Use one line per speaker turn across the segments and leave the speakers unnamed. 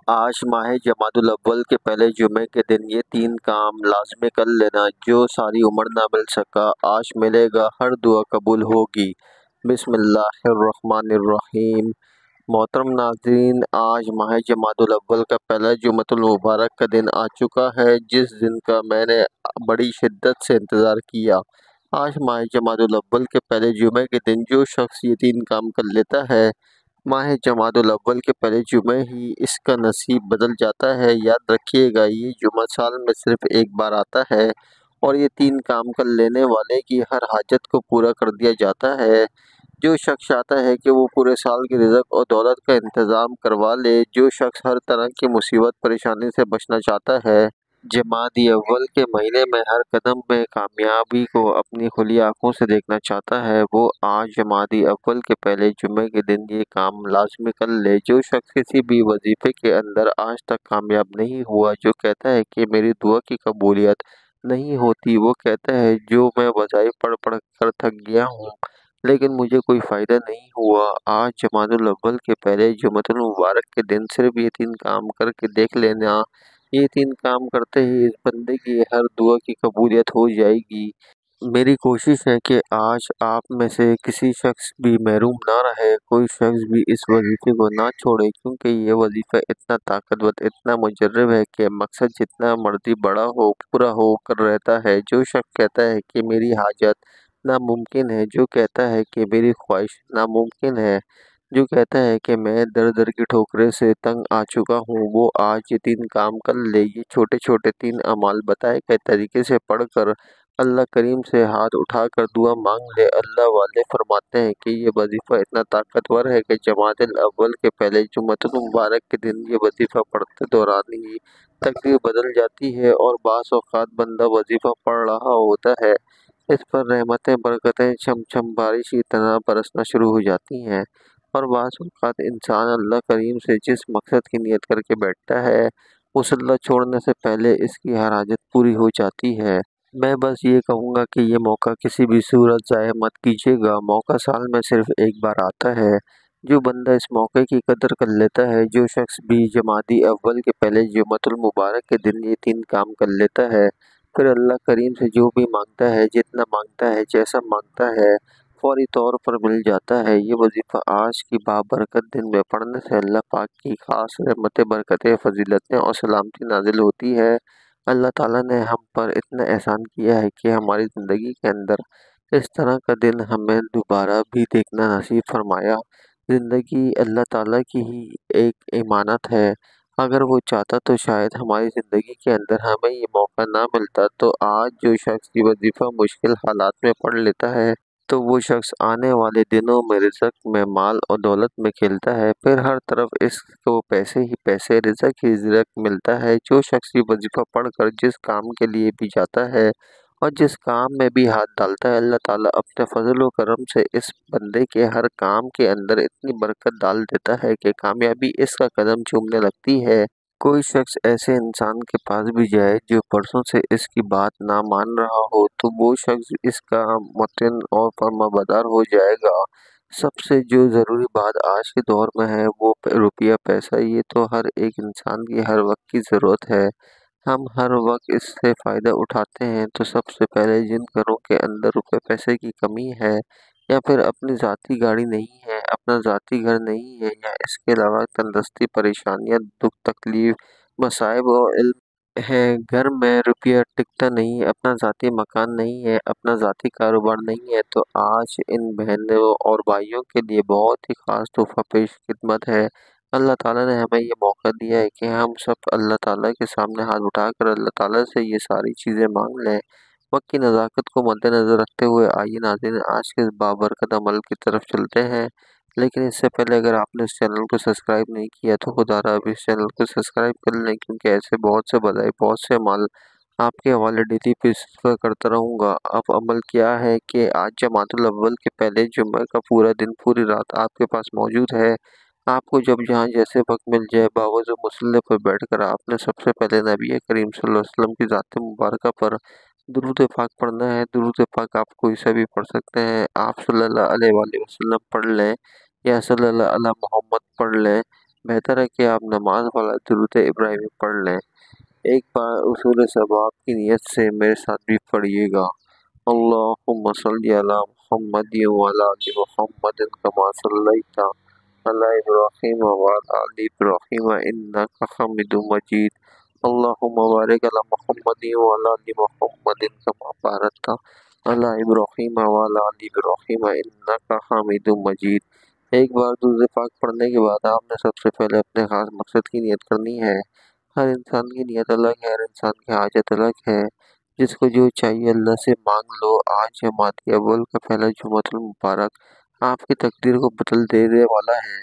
آج ماہ جمادی الاول کے پہلے جمعے کے دن یہ 3 کام لازمی کر لینا جو ساری عمر نہ مل سکا، آج ملے گا، ہر دعا قبول ہوگی۔ بسم اللہ الرحمن الرحیم۔ محترم ناظرین، آج ماہ جمادی الاول کا پہلا جمعۃ المبارک کا دن آ چکا ہے، جس دن کا میں نے بڑی شدت سے انتظار کیا۔ آج ماہ جمادی الاول کے پہلے جمعے کے دن جو شخص یہ 3 کام کر لیتا ہے، ماہ جمادی الاول کے پہلے جمعے ہی اس کا نصیب بدل جاتا ہے۔ یاد رکھیے گا، یہ جمعہ سال میں صرف ایک بار آتا ہے اور یہ 3 کام کر لینے والے کی ہر حاجت کو پورا کر دیا جاتا ہے۔ جو شخص چاہتا ہے کہ وہ پورے سال کی رزق اور دولت کا انتظام کروا لے، جو شخص ہر طرح کی مصیبت پریشانی سے بچنا چاہتا ہے، جمادی اول کے مہینے میں ہر قدم میں کامیابی کو اپنی کھلی آنکھوں سے دیکھنا چاہتا ہے، وہ آج جمادی اول کے پہلے جمعے کے دن یہ کام لازمی کر لے۔ جو شخص کسی بھی وظیفے کے اندر آج تک کامیاب نہیں ہوا، جو کہتا ہے کہ میری دعا کی قبولیت نہیں ہوتی، وہ کہتا ہے جو میں وظائف پڑھ پڑھ کر تھک گیا ہوں لیکن مجھے کوئی فائدہ نہیں ہوا، آج جمادی الاول کے پہلے جمعۃ المبارک کے دن صرف یہ 3 کام کر کے دیکھ لینا۔ یہ 3 کام کرتے ہی اس بندے کی ہر دعا کی قبولیت ہو جائے گی۔ میری کوشش ہے کہ آج آپ میں سے کسی شخص بھی محروم نہ رہے، کوئی شخص بھی اس وظیفے کو نہ چھوڑے، کیونکہ یہ وظیفہ اتنا طاقتور، اتنا مجرب ہے کہ مقصد جتنا مرضی بڑا ہو، پورا ہو کر رہتا ہے۔ جو شخص کہتا ہے کہ میری حاجت ناممکن ہے، جو کہتا ہے کہ میری خواہش ناممکن ہے، جو کہتا ہے کہ میں در در کی ٹھوکریں سے تنگ آ چکا ہوں، وہ آج یہ 3 کام کر لے۔ یہ چھوٹے چھوٹے 3 اعمال بتائے گئے طریقے سے پڑھ کر اللہ کریم سے ہاتھ اٹھا کر دعا مانگ لے۔ اللہ والے فرماتے ہیں کہ یہ وظیفہ اتنا طاقتور ہے کہ جمادی الاول کے پہلے جمعۃ المبارک کے دن یہ وظیفہ پڑھتے دوران ہی تقدیر بدل جاتی ہے، اور بعض اوقات بندہ وظیفہ پڑھ رہا ہوتا ہے، اس پر رحمتیں برکتیں چھم چھم بارش کی طرح برسنا شروع ہو جاتی ہیں، اور بعض اوقات انسان اللہ کریم سے جس مقصد کی نیت کر کے بیٹھتا ہے، مصلی چھوڑنے سے پہلے اس کی ہر حاجت پوری ہو جاتی ہے۔ میں بس یہ کہوں گا کہ یہ موقع کسی بھی صورت ضائع مت کیجیے گا۔ موقع سال میں صرف ایک بار آتا ہے۔ جو بندہ اس موقع کی قدر کر لیتا ہے، جو شخص بھی جمادی اول کے پہلے جمعۃ المبارک کے دن یہ 3 کام کر لیتا ہے، پھر اللہ کریم سے جو بھی مانگتا ہے، جتنا مانگتا ہے، جیسا مانگتا ہے، فوری طور پر مل جاتا ہے۔ یہ وظیفہ آج کی بابرکت دن میں پڑھنے سے اللہ پاک کی خاص رحمتیں، برکتیں، فضیلتیں اور سلامتی نازل ہوتی ہے۔ اللہ تعالیٰ نے ہم پر اتنا احسان کیا ہے کہ ہماری زندگی کے اندر اس طرح کا دن ہمیں دوبارہ بھی دیکھنا نصیب فرمایا۔ زندگی اللہ تعالیٰ کی ہی ایک امانت ہے، اگر وہ چاہتا تو شاید ہماری زندگی کے اندر ہمیں یہ موقع نہ ملتا۔ تو آج جو شخص یہ وظیفہ مشکل حالات میں پڑھ لیتا ہے، تو وہ شخص آنے والے دنوں میں رزق میں، مال اور دولت میں کھیلتا ہے، پھر ہر طرف اس کو پیسے ہی پیسے، رزق ہی رزق ملتا ہے۔ جو شخص یہ وظیفہ پڑھ کر جس کام کے لیے بھی جاتا ہے اور جس کام میں بھی ہاتھ ڈالتا ہے، اللہ تعالیٰ اپنے فضل و کرم سے اس بندے کے ہر کام کے اندر اتنی برکت ڈال دیتا ہے کہ کامیابی اس کا قدم چومنے لگتی ہے۔ کوئی شخص ایسے انسان کے پاس بھی جائے جو برسوں سے اس کی بات نہ مان رہا ہو، تو وہ شخص اس کا مطیع اور فرمانبردار ہو جائے گا۔ سب سے جو ضروری بات آج کے دور میں ہے وہ روپیہ پیسہ۔ یہ تو ہر ایک انسان کی ہر وقت کی ضرورت ہے، ہم ہر وقت اس سے فائدہ اٹھاتے ہیں۔ تو سب سے پہلے جن گھروں کے اندر روپے پیسے کی کمی ہے، یا پھر اپنی ذاتی گاڑی نہیں ہے، اپنا ذاتی گھر نہیں ہے، یا اس کے علاوہ تندرستی، پریشانیاں، دکھ تکلیف، مصائب اور علم ہے، گھر میں روپیہ ٹکتا نہیں، اپنا ذاتی مکان نہیں ہے، اپنا ذاتی کاروبار نہیں ہے، تو آج ان بہنوں اور بھائیوں کے لیے بہت ہی خاص تحفہ پیش خدمت ہے۔ اللہ تعالیٰ نے ہمیں یہ موقع دیا ہے کہ ہم سب اللہ تعالیٰ کے سامنے ہاتھ اٹھا کر اللہ تعالیٰ سے یہ ساری چیزیں مانگ لیں۔ وقت کی نزاکت کو مد نظر رکھتے ہوئے آئیے ناظرین، آج کے اس بابرکت عمل کی طرف چلتے ہیں، لیکن اس سے پہلے اگر آپ نے اس چینل کو سبسکرائب نہیں کیا تو خدا را اب اس چینل کو سبسکرائب کر لیں، کیونکہ ایسے بہت سے بدائے، بہت سے عمل آپ کے حوالے ڈیلی بیسس پر کرتا رہوں گا۔ اب عمل کیا ہے کہ آج جمادی الاول کے پہلے جمعہ کا پورا دن، پوری رات آپ کے پاس موجود ہے۔ آپ کو جب جہاں جیسے وقت مل جائے، باوضو مصلی پر بیٹھ کر آپ نے سب سے پہلے نبی کریم صلی اللہ علیہ وسلم کی ذات مبارکہ پر درود پاک پڑھنا ہے۔ درود پاک آپ کوئی سا بھی پڑھ سکتے ہیں، آپ صلی اللہ علیہ وآلہ وسلم پڑھ لیں یا صلی اللہ علیہ محمد پڑھ لیں۔ بہتر ہے کہ آپ نماز والا درود ابراہیمی پڑھ لیں۔ ایک بار اصول ثواب کی نیت سے میرے ساتھ بھی پڑھیے گا۔ اللہم صلی علی محمد وعلی آل محمد کما صلیت علی ابراہیم وعلی آل ابراہیم انک حمید مجید۔ اللہم بارک علی محمد وعلی آل محمد کما بارکت علی ابراہیم وعلی آل ابراہیم انک حمید مجید۔ ایک بار درود پاک پڑھنے کے بعد آپ نے سب سے پہلے اپنے خاص مقصد کی نیت کرنی ہے۔ ہر انسان کی نیت الگ ہے، ہر انسان کی حاجت الگ ہے۔ جس کو جو چاہیے اللہ سے مانگ لو۔ آج جمادی اول کا پہلا جمعۃ المبارک آپ کی تقدیر کو بدل دینے والا ہے،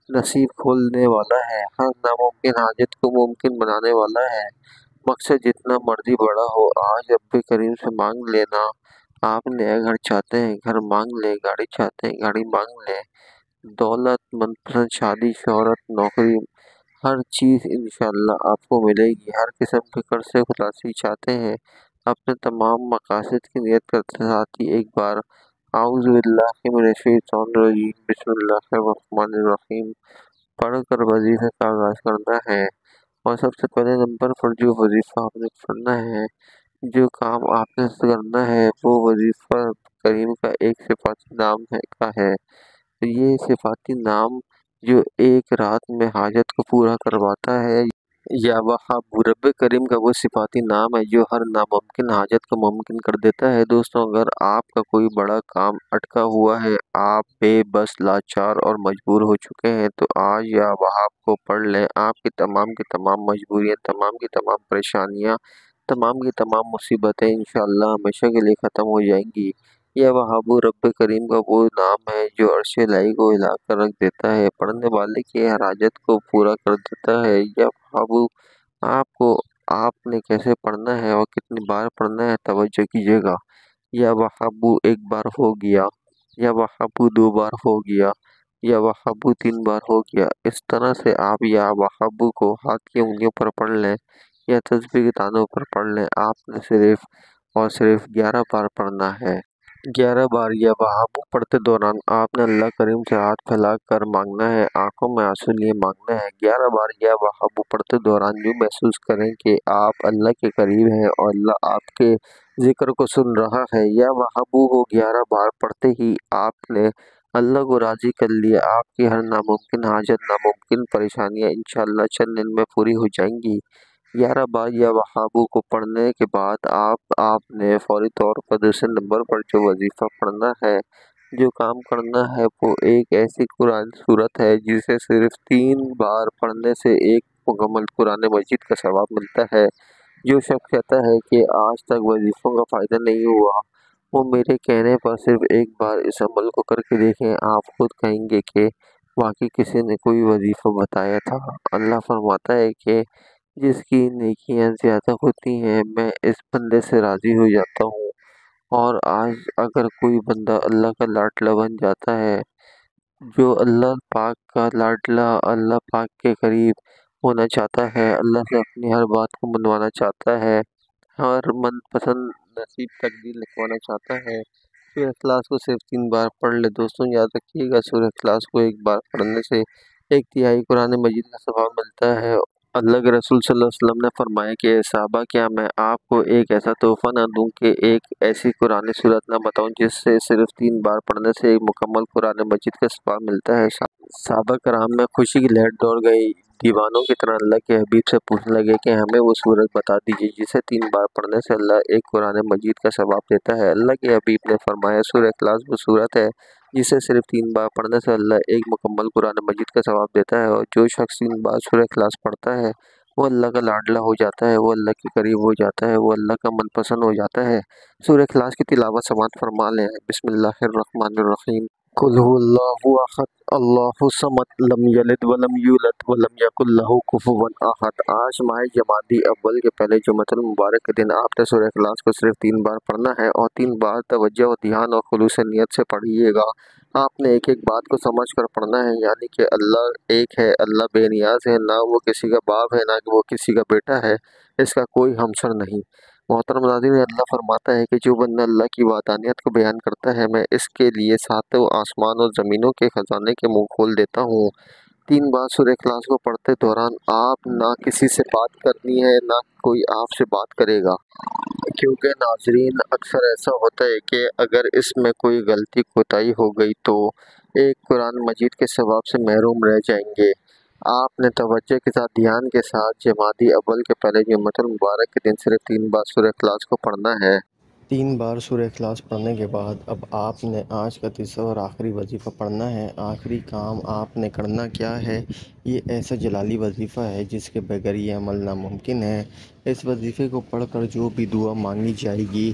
نصیب کھولنے والا ہے، ہر ناممکن حاجت کو ممکن بنانے والا ہے۔ مقصد جتنا مرضی بڑا ہو، آج رب کریم سے مانگ لینا۔ آپ نیا گھر چاہتے ہیں، گھر مانگ لیں، گاڑی چاہتے ہیں، گاڑی مانگ لیں، دولت، من پسند شادی، شہرت، نوکری، ہر چیز انشاءاللہ آپ کو ملے گی۔ ہر قسم کے قرض سے خلاصی چاہتے ہیں، اپنے تمام مقاصد کی نیت کرتے ساتھ ہی ایک بار اعوذ باللہ من الشیطان الرجیم بسم اللہ الرحمن الرحیم پڑھ کر وظیفے کا آغاز کرنا ہے۔ اور سب سے پہلے نمبر پر جو وظیفہ آپ نے پڑھنا ہے، جو کام آپ نے کرنا ہے، وہ وظیفہ کریم کا ایک صفاتی نام ہے۔ تو یہ صفاتی نام جو ایک رات میں حاجت کو پورا کرواتا ہے، یا وہاب رب کریم کا وہ صفاتی نام ہے جو ہر ناممکن حاجت کو ممکن کر دیتا ہے۔ دوستوں، اگر آپ کا کوئی بڑا کام اٹکا ہوا ہے، آپ بے بس، لاچار اور مجبور ہو چکے ہیں، تو آج یا وہاب کو پڑھ لیں۔ آپ کی تمام مجبوریاں، تمام کی تمام پریشانیاں، تمام کی تمام مصیبتیں انشاءاللہ ہمیشہ کے لیے ختم ہو جائیں گی۔ یا وہاب رب کریم کا وہ نام ہے جو عرش الہی کو ہلا کر رکھ دیتا ہے، پڑھنے والے کی ہر حاجت کو پورا کر دیتا ہے۔ یا وہاب آپ نے کیسے پڑھنا ہے اور کتنی بار پڑھنا ہے، توجہ کیجیے گا۔ یا وہاب ایک بار ہو گیا، یا وہاب دو بار ہو گیا، یا وہاب تین بار ہو گیا۔ اس طرح سے آپ یا وہاب کو ہاتھ کی انگلیوں پر پڑھ لیں یا تسبیح کے دانوں پر پڑھ لیں۔ آپ نے صرف اور صرف 11 بار پڑھنا ہے۔ 11 بار یا وہاب پڑھتے دوران آپ نے اللہ کریم سے ہاتھ پھیلا کر مانگنا ہے، آنکھوں میں آنسو لیے مانگنا ہے۔ 11 بار یا وہاب پڑھتے دوران یوں محسوس کریں کہ آپ اللہ کے قریب ہیں اور اللہ آپ کے ذکر کو سن رہا ہے۔ یا وہاب کو 11 بار پڑھتے ہی آپ نے اللہ کو راضی کر لیا۔ آپ کی ہر ناممکن حاجت، ناممکن پریشانیاں انشاءاللہ چند دن میں پوری ہو جائیں گی۔ 11 بار یا وہاب کو پڑھنے کے بعد آپ نے فوری طور پر دوسرے نمبر پر جو وظیفہ پڑھنا ہے، جو کام کرنا ہے، وہ ایک ایسی قرآن سورت ہے جسے صرف 3 بار پڑھنے سے ایک مکمل قرآن مجید کا ثواب ملتا ہے۔ جو شخص کہتا ہے کہ آج تک وظیفوں کا فائدہ نہیں ہوا، وہ میرے کہنے پر صرف ایک بار اس عمل کو کر کے دیکھیں، آپ خود کہیں گے کہ واقعی کسی نے کوئی وظیفہ بتایا تھا۔ اللہ فرماتا ہے کہ جس کی نیکیاں زیادہ ہوتی ہیں، میں اس بندے سے راضی ہو جاتا ہوں۔ اور آج اگر کوئی بندہ اللہ کا لاڈلا بن جاتا ہے، جو اللہ پاک کا لاڈلا، اللہ پاک کے قریب ہونا چاہتا ہے، اللہ سے اپنی ہر بات کو منوانا چاہتا ہے، ہر من پسند نصیب تقدیر لکھوانا چاہتا ہے، سورہ اخلاص کو صرف 3 بار پڑھ لے۔ دوستوں یاد رکھیے گا، سورہ اخلاص کو ایک بار پڑھنے سے 1/3 قرآن مجید کا ثواب ملتا ہے۔ اللہ کے رسول صلی اللہ علیہ وسلم نے فرمایا کہ صحابہ، کیا میں آپ کو ایک ایسا تحفہ نہ دوں کہ ایک ایسی قرآن سورت نہ بتاؤں جس سے صرف 3 بار پڑھنے سے ایک مکمل قرآن مجید کا ثواب ملتا ہے۔ صحابہ کرام میں خوشی کی لہر دوڑ گئی، دیوانوں کی طرح اللہ کے حبیب سے پوچھنے لگے کہ ہمیں وہ سورت بتا دیجیے جسے 3 بار پڑھنے سے اللہ ایک قرآن مجید کا ثواب دیتا ہے۔ اللہ کے حبیب نے فرمایا، سورہ اخلاص وہ سورت ہے جسے صرف 3 بار پڑھنے سے اللہ ایک مکمل قرآن مجید کا ثواب دیتا ہے۔ اور جو شخص 3 بار سورہ اخلاص پڑھتا ہے، وہ اللہ کا لاڈلا ہو جاتا ہے، وہ اللہ کے قریب ہو جاتا ہے، وہ اللہ کا من پسند ہو جاتا ہے۔ سورہ اخلاص کی تلاوت سماعت فرما لیں۔ بسم اللہ الرحمن الرحیم قل هو اللہ احد اللہ الصمد لم یلد ولم یولد ولم یکن لہ کفوا احد۔ آج ماہ جمادی اول کے پہلے جمعۃ المبارک کے دن آپ نے سورہ اخلاص کو صرف 3 بار پڑھنا ہے، اور 3 بار توجہ، دھیان اور خلوص نیت سے پڑھیے گا۔ آپ نے ایک ایک بات کو سمجھ کر پڑھنا ہے، یعنی کہ اللہ ایک ہے، اللہ بے نیاز ہے، نہ وہ کسی کا باپ ہے، نہ وہ کسی کا بیٹا ہے، اس کا کوئی ہمسر نہیں۔ محترم ناظرین، اللہ فرماتا ہے کہ جو بندہ اللہ کی وحدانیت کو بیان کرتا ہے، میں اس کے لیے 7 آسمان اور زمینوں کے خزانے کے منہ کھول دیتا ہوں۔ 3 بار سورہ اخلاص کو پڑھتے دوران آپ نہ کسی سے بات کرنی ہے، نہ کوئی آپ سے بات کرے گا، کیونکہ ناظرین اکثر ایسا ہوتا ہے کہ اگر اس میں کوئی غلطی کوتاہی ہو گئی تو ایک قرآن مجید کے ثواب سے محروم رہ جائیں گے۔ آپ نے توجہ کے ساتھ دھیان کے ساتھ جمادی اول کے پہلے جمعۃ المبارک کے دن صرف 3 بار سورہ اخلاص کو پڑھنا ہے۔
3 بار سورہ اخلاص پڑھنے کے بعد اب آپ نے آج کا تیسرا اور آخری وظیفہ پڑھنا ہے۔ آخری کام آپ نے کرنا کیا ہے؟ یہ ایسا جلالی وظیفہ ہے جس کے بغیر یہ عمل ناممکن ہے۔ اس وظیفے کو پڑھ کر جو بھی دعا مانگی جائے گی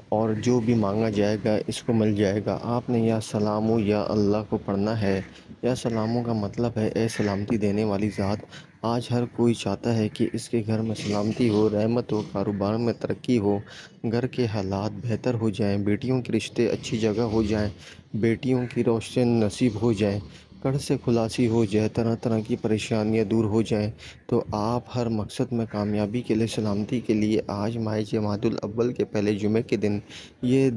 اور جو بھی مانگا جائے گا اس کو مل جائے گا۔ آپ نے یا سلامو یا اللہ کو پڑھنا ہے۔ یا سلامو کا مطلب ہے اے سلامتی دینے والی ذات۔ آج ہر کوئی چاہتا ہے کہ اس کے گھر میں سلامتی ہو، رحمت ہو، کاروبار میں ترقی ہو، گھر کے حالات بہتر ہو جائیں، بیٹیوں کے رشتے اچھی جگہ ہو جائیں، بیٹیوں کی روشن نصیب ہو جائیں، قرض سے خلاصی ہو جائے، طرح طرح کی پریشانیاں دور ہو جائیں۔ تو آپ ہر مقصد میں کامیابی کے لیے، سلامتی کے لیے آج ماہ جمادی الاول کے پہلے جمعے کے دن یہ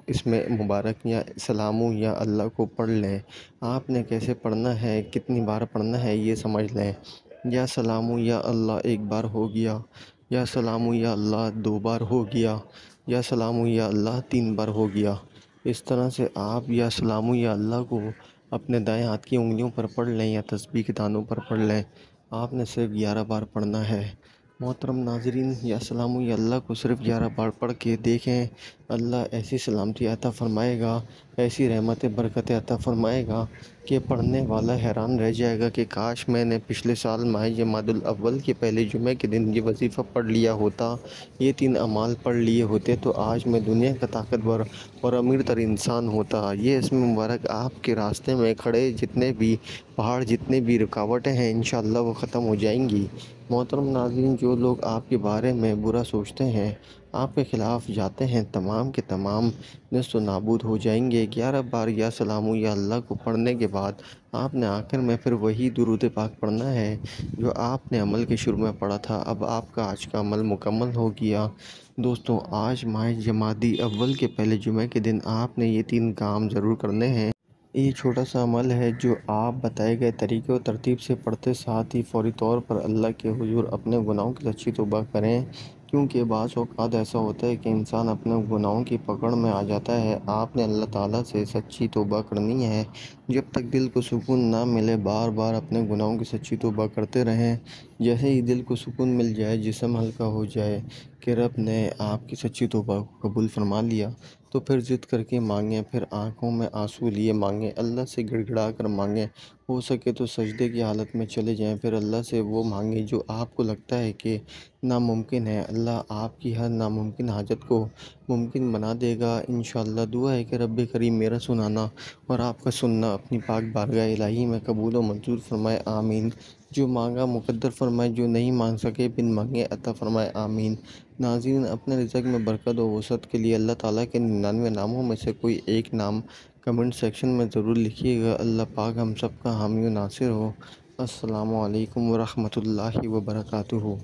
اس میں مبارک یا سلامو یا اللہ کو پڑھ لیں۔ آپ نے کیسے پڑھنا ہے، کتنی بار پڑھنا ہے یہ سمجھ لیں۔ یا سلامو یا اللہ ایک بار ہو گیا، یا سلامو یا اللہ 2 بار ہو گیا، یا سلامو یا اللہ 3 بار ہو گیا۔ اس طرح سے آپ یا سلامو یا اللہ کو اپنے دائیں ہاتھ کی انگلیوں پر پڑھ لیں یا تسبیح کے دانوں پر پڑھ لیں۔ آپ نے صرف 11 بار پڑھنا ہے۔ محترم ناظرین، یا سلامو یا اللہ کو صرف 11 بار پڑھ کے دیکھیں، اللہ ایسی سلامتی عطا فرمائے گا، ایسی رحمت برکت عطا فرمائے گا کہ پڑھنے والا حیران رہ جائے گا کہ کاش میں نے پچھلے سال ماہ جمادی الاول کے پہلے جمعے کے دن یہ وظیفہ پڑھ لیا ہوتا، یہ 3 اعمال پڑھ لیے ہوتے تو آج میں دنیا کا طاقتور اور امیر تر انسان ہوتا۔ یہ اس میں مبارک آپ کے راستے میں کھڑے جتنے بھی پہاڑ، جتنے بھی رکاوٹیں ہیں انشاءاللہ وہ ختم ہو جائیں گی۔ محترم ناظرین، جو لوگ آپ کے بارے میں برا سوچتے ہیں، آپ کے خلاف جاتے ہیں، تمام کے تمام نیست و نابود ہو جائیں گے۔ 11 بار یا سلامو یا اللہ کو پڑھنے کے بعد آپ نے آخر میں پھر وہی درود پاک پڑھنا ہے جو آپ نے عمل کے شروع میں پڑھا تھا۔ اب آپ کا آج کا عمل مکمل ہو گیا۔ دوستو، آج ماہ جمادی اول کے پہلے جمعے کے دن آپ نے یہ 3 کام ضرور کرنے ہیں۔ یہ چھوٹا سا عمل ہے جو آپ بتائے گئے طریقے و ترتیب سے پڑھتے ساتھ ہی فوری طور پر اللہ کے حضور اپنے گناہوں کی سچی توبہ کریں، کیونکہ بعض اوقات ایسا ہوتا ہے کہ انسان اپنے گناہوں کی پکڑ میں آ جاتا ہے۔ آپ نے اللہ تعالیٰ سے سچی توبہ کرنی ہے۔ جب تک دل کو سکون نہ ملے بار بار اپنے گناہوں کی سچی توبہ کرتے رہیں۔ جیسے ہی دل کو سکون مل جائے، جسم ہلکا ہو جائے کہ رب نے آپ کی سچی توبہ کو قبول فرما لیا، تو پھر ضد کر کے مانگیں، پھر آنکھوں میں آنسو لیے مانگیں، اللہ سے گڑ گڑا کر مانگیں، ہو سکے تو سجدے کی حالت میں چلے جائیں، پھر اللہ سے وہ مانگیں جو آپ کو لگتا ہے کہ ناممکن ہے۔ اللہ آپ کی ہر ناممکن حاجت کو ممکن بنا دے گا انشاءاللہ۔ دعا ہے کہ رب کریم میرا سنانا اور آپ کا سننا اپنی پاک بارگاہ الہی میں قبول و منظور فرمائے، آمین۔ جو مانگا مقدر فرمائے، جو نہیں مانگ سکے بن مانگے عطا فرمائے، آمین۔ ناظرین، اپنے رزق میں برکت و وسعت کے لیے اللہ تعالیٰ کے 99 ناموں میں سے کوئی ایک نام کمنٹ سیکشن میں ضرور لکھیے گا۔ اللہ پاک ہم سب کا حامی و ناصر ہو۔ السلام علیکم ورحمۃ اللہ وبرکاتہ۔